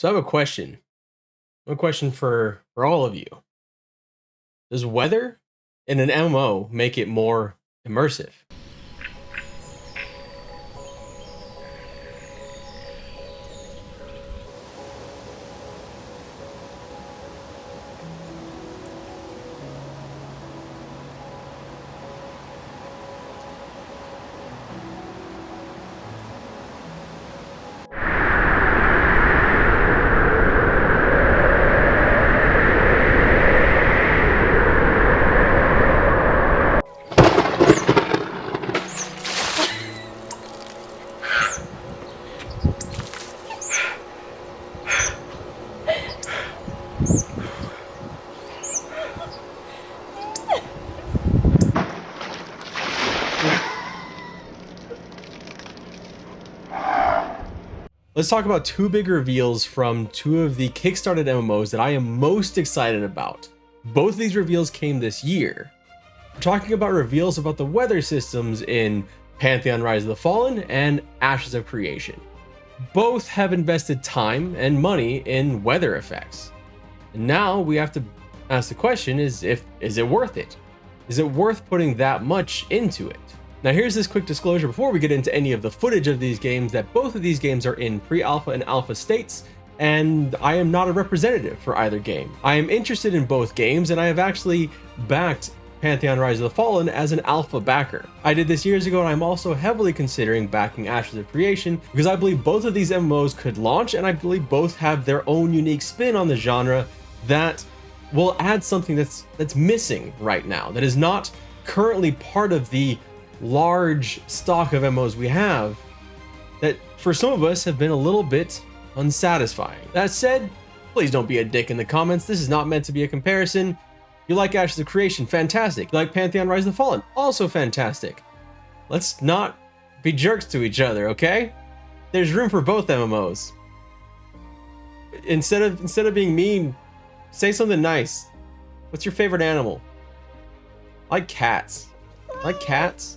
So I have a question. A question for all of you. Does weather in an MMO make it more immersive? Let's talk about two big reveals from two of the kickstarted MMOs that I am most excited about. Both of these reveals came this year. We're talking about reveals about the weather systems in Pantheon Rise of the Fallen and Ashes of Creation. Both have invested time and money in weather effects. And now we have to ask the question is it worth it? Is it worth putting that much into it? Now here's this quick disclosure before we get into any of the footage of these games that both of these games are in pre-alpha and alpha states, and I am not a representative for either game. I am interested in both games, and I have actually backed Pantheon Rise of the Fallen as an alpha backer. I did this years ago, and I'm also heavily considering backing Ashes of Creation because I believe both of these MMOs could launch, and I believe both have their own unique spin on the genre that will add something that's missing right now, that is not currently part of the large stock of MMOs we have, that for some of us have been a little bit unsatisfying. That said, please don't be a dick in the comments. This is not meant to be a comparison. You like Ashes of Creation, fantastic. You like Pantheon Rise of the Fallen, also fantastic. Let's not be jerks to each other, okay? There's room for both MMOs. Instead of being mean, say something nice. What's your favorite animal? I like cats. I like cats.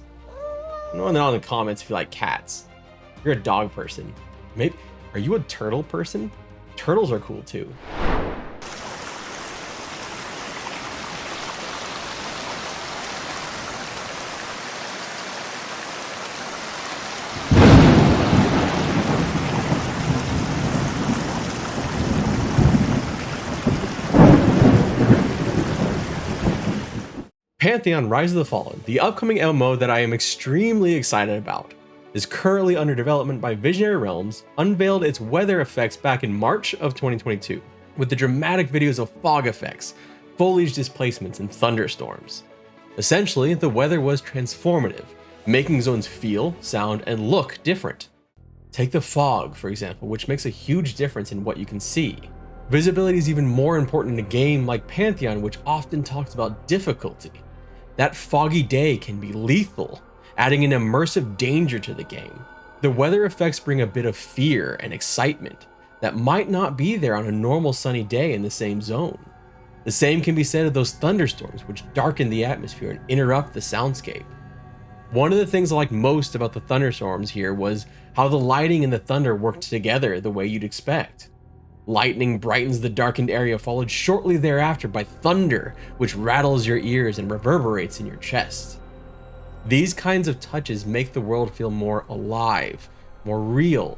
No one in the comments if you like cats. You're a dog person. Maybe, are you a turtle person? Turtles are cool too. Pantheon Rise of the Fallen, the upcoming MMO that I am extremely excited about, is currently under development by Visionary Realms, unveiled its weather effects back in March of 2022, with the dramatic videos of fog effects, foliage displacements, and thunderstorms. Essentially, the weather was transformative, making zones feel, sound, and look different. Take the fog, for example, which makes a huge difference in what you can see. Visibility is even more important in a game like Pantheon, which often talks about difficulty. That foggy day can be lethal, adding an immersive danger to the game. The weather effects bring a bit of fear and excitement that might not be there on a normal sunny day in the same zone. The same can be said of those thunderstorms, which darken the atmosphere and interrupt the soundscape. One of the things I liked most about the thunderstorms here was how the lighting and the thunder worked together the way you'd expect. Lightning brightens the darkened area, followed shortly thereafter by thunder, which rattles your ears and reverberates in your chest. These kinds of touches make the world feel more alive, more real.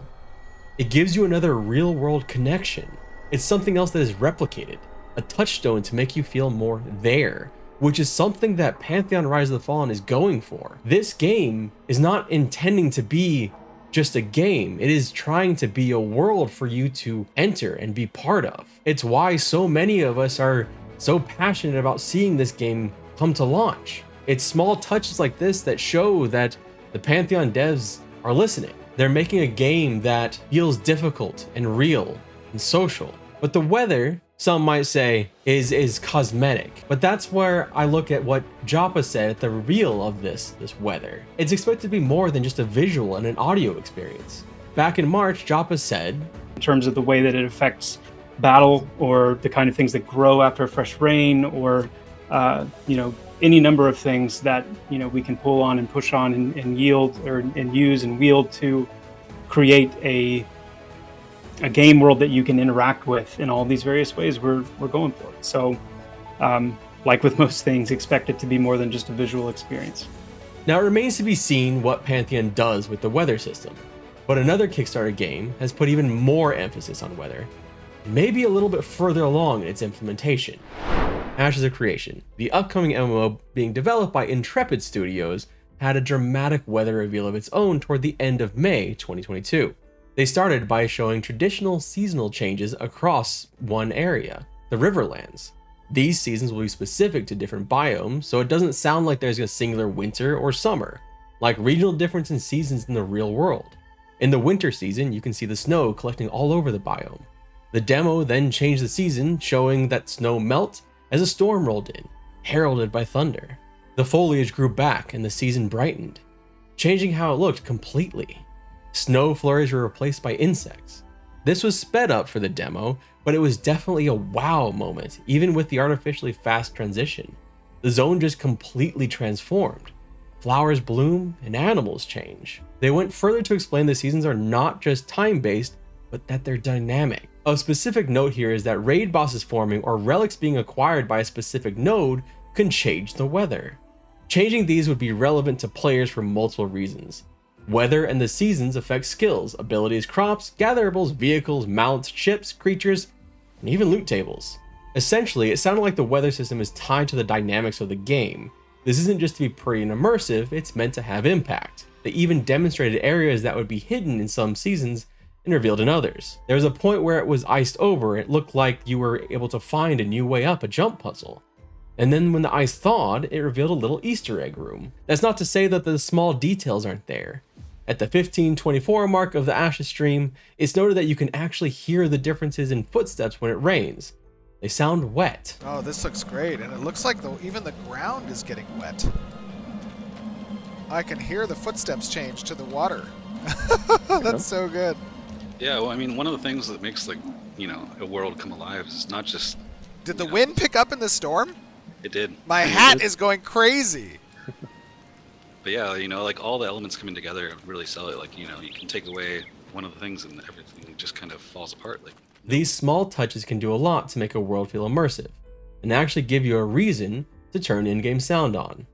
It gives you another real-world connection. It's something else that is replicated, a touchstone to make you feel more there, which is something that Pantheon Rise of the Fallen is going for. This game is not intending to be just a game. It is trying to be a world for you to enter and be part of. It's why so many of us are so passionate about seeing this game come to launch. It's small touches like this that show that the Pantheon devs are listening. They're making a game that feels difficult and real and social. But the weather, some might say, is cosmetic. But that's where I look at what Joppa said at the reveal of this weather. It's expected to be more than just a visual and an audio experience. Back in March, Joppa said, in terms of the way that it affects battle or the kind of things that grow after a fresh rain or, any number of things that, we can pull on and push on and yield and use and wield to create a a game world that you can interact with in all these various ways, we're going for it. So, like with most things, expect it to be more than just a visual experience. Now, it remains to be seen what Pantheon does with the weather system, but another Kickstarter game has put even more emphasis on weather, maybe a little bit further along in its implementation. Ashes of Creation, the upcoming MMO being developed by Intrepid Studios, had a dramatic weather reveal of its own toward the end of May 2022. They started by showing traditional seasonal changes across one area, the Riverlands. These seasons will be specific to different biomes, so it doesn't sound like there's a singular winter or summer, like regional difference in seasons in the real world. In the winter season, you can see the snow collecting all over the biome. The demo then changed the season, showing that snow melt as a storm rolled in, heralded by thunder. The foliage grew back and the season brightened, changing how it looked completely. Snow flurries were replaced by insects. This was sped up for the demo, but it was definitely a wow moment, even with the artificially fast transition. The zone just completely transformed. Flowers bloom and animals change. They went further to explain the seasons are not just time-based, but that they're dynamic. Of specific note here is that raid bosses forming or relics being acquired by a specific node can change the weather. Changing these would be relevant to players for multiple reasons. Weather and the seasons affect skills, abilities, crops, gatherables, vehicles, mounts, ships, creatures, and even loot tables. Essentially, it sounded like the weather system is tied to the dynamics of the game. This isn't just to be pretty and immersive, it's meant to have impact. They even demonstrated areas that would be hidden in some seasons and revealed in others. There was a point where it was iced over, it looked like you were able to find a new way up a jump puzzle. And then when the ice thawed, it revealed a little Easter egg room. That's not to say that the small details aren't there. At the 15:24 mark of the Ashes stream, it's noted that you can actually hear the differences in footsteps when it rains. They sound wet. Oh, this looks great, and it looks like even the ground is getting wet. I can hear the footsteps change to the water. That's so good. Yeah, well, I mean, one of the things that makes, like, you know, a world come alive is not just... Did the wind pick up in the storm? It did. My hat is going crazy. But yeah, you know, like, all the elements coming together really sell it. Like, you know, you can take away one of the things and everything just kind of falls apart. Like, these small touches can do a lot to make a world feel immersive, and actually give you a reason to turn in-game sound on.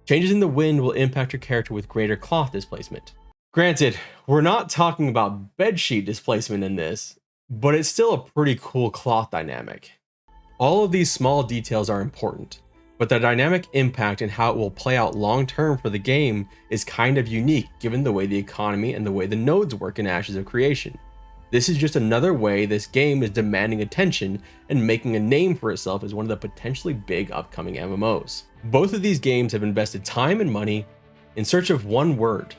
Changes in the wind will impact your character with greater cloth displacement. Granted, we're not talking about bedsheet displacement in this, but it's still a pretty cool cloth dynamic. All of these small details are important, but the dynamic impact and how it will play out long term for the game is kind of unique given the way the economy and the way the nodes work in Ashes of Creation. This is just another way this game is demanding attention and making a name for itself as one of the potentially big upcoming MMOs. Both of these games have invested time and money in search of one word: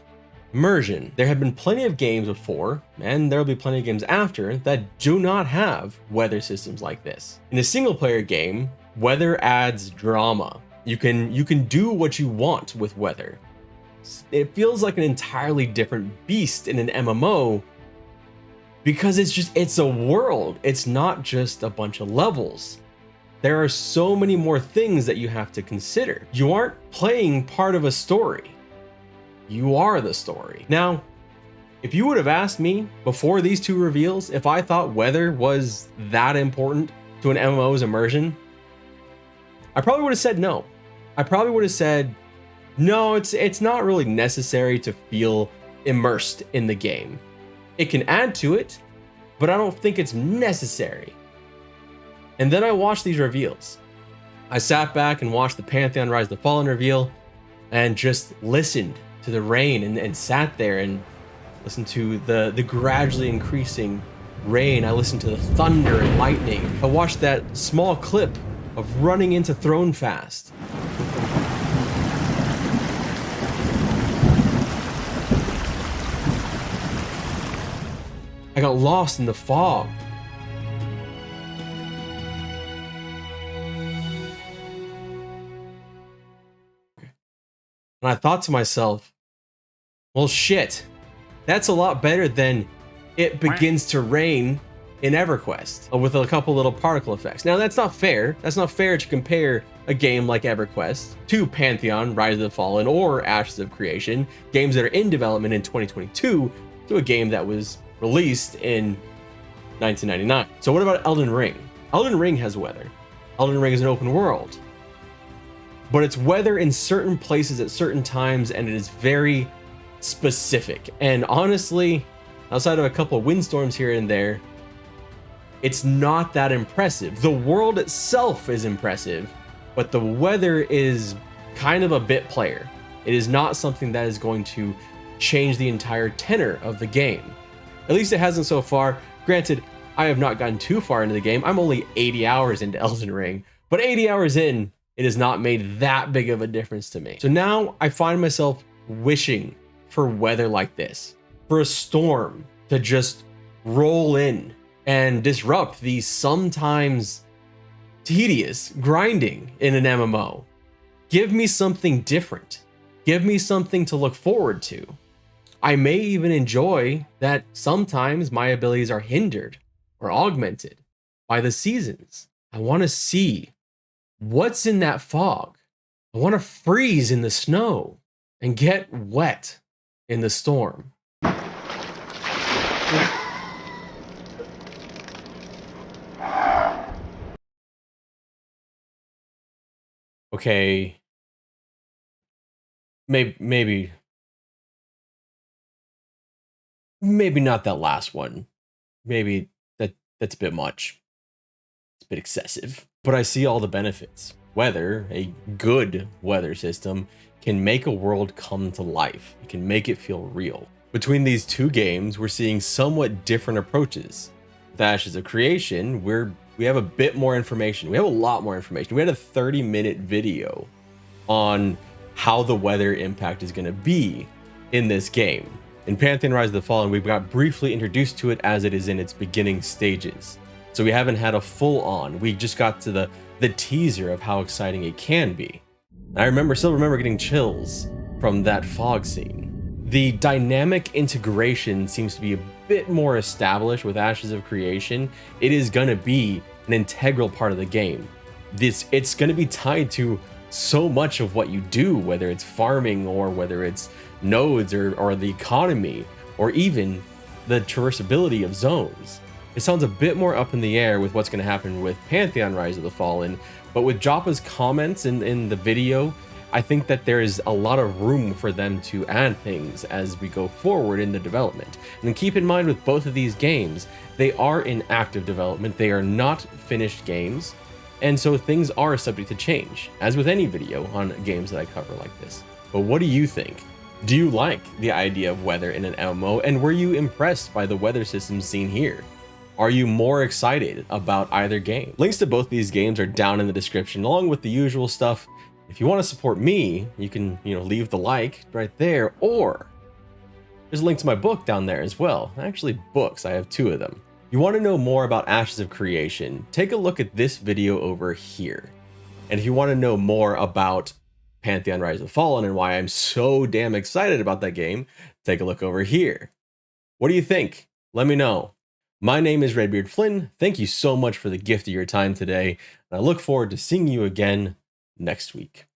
immersion. There have been plenty of games before, and there will be plenty of games after, that do not have weather systems like this. In a single player game, weather adds drama. You can do what you want with weather. It feels like an entirely different beast in an MMO because it's a world. It's not just a bunch of levels. There are so many more things that you have to consider. You aren't playing part of a story. You are the story. Now, if you would have asked me before these two reveals if I thought weather was that important to an MMO's immersion, I probably would have said no. I probably would have said, no, it's not really necessary to feel immersed in the game. It can add to it, but I don't think it's necessary. And then I watched these reveals. I sat back and watched the Pantheon Rise the Fallen reveal and just listened to the rain and sat there and listened to the gradually increasing rain. I listened to the thunder and lightning. I watched that small clip of running into Throne Fast. I got lost in the fog. And I thought to myself, well, shit, that's a lot better than it begins to rain in EverQuest with a couple little particle effects. Now, that's not fair. That's not fair to compare a game like EverQuest to Pantheon, Rise of the Fallen, or Ashes of Creation, games that are in development in 2022, to a game that was released in 1999. So what about Elden Ring? Elden Ring has weather. Elden Ring is an open world, but it's weather in certain places at certain times, and it is very specific. And honestly, outside of a couple of windstorms here and there, it's not that impressive. The world itself is impressive, but the weather is kind of a bit player. It is not something that is going to change the entire tenor of the game. At least it hasn't so far. Granted, I have not gotten too far into the game. I'm only 80 hours into Elden Ring, but 80 hours in, it has not made that big of a difference to me. So now I find myself wishing for weather like this, for a storm to just roll in and disrupt the sometimes tedious grinding in an MMO. Give me something different. Give me something to look forward to. I may even enjoy that sometimes my abilities are hindered or augmented by the seasons. I want to see what's in that fog. I want to freeze in the snow and get wet in the storm. Okay, maybe not that last one. Maybe that's a bit much. It's a bit excessive. But I see all the benefits. Weather, a good weather system, can make a world come to life. It can make it feel real. Between these two games, we're seeing somewhat different approaches. With Ashes of Creation, we have a bit more information. We have a lot more information. We had a 30-minute video on how the weather impact is going to be in this game. In Pantheon Rise of the Fallen, we got briefly introduced to it as it is in its beginning stages. So we haven't had a full-on. We just got to the teaser of how exciting it can be. I still remember getting chills from that fog scene. The dynamic integration seems to be a bit more established with Ashes of Creation. It is going to be an integral part of the game. It's going to be tied to so much of what you do, whether it's farming or whether it's nodes or the economy or even the traversability of zones. It sounds a bit more up in the air with what's going to happen with Pantheon Rise of the Fallen, but with Joppa's comments in the video, I think that there is a lot of room for them to add things as we go forward in the development. And keep in mind with both of these games, they are in active development. They are not finished games. And so things are subject to change, as with any video on games that I cover like this. But what do you think? Do you like the idea of weather in an MMO? And were you impressed by the weather systems seen here? Are you more excited about either game? Links to both these games are down in the description, along with the usual stuff. If you want to support me, you can, leave the like right there, or there's a link to my book down there as well. Actually, books, I have 2 of them. You want to know more about Ashes of Creation, take a look at this video over here. And if you want to know more about Pantheon Rise of the Fallen and why I'm so damn excited about that game, take a look over here. What do you think? Let me know. My name is Redbeard Flynn. Thank you so much for the gift of your time today, and I look forward to seeing you again next week.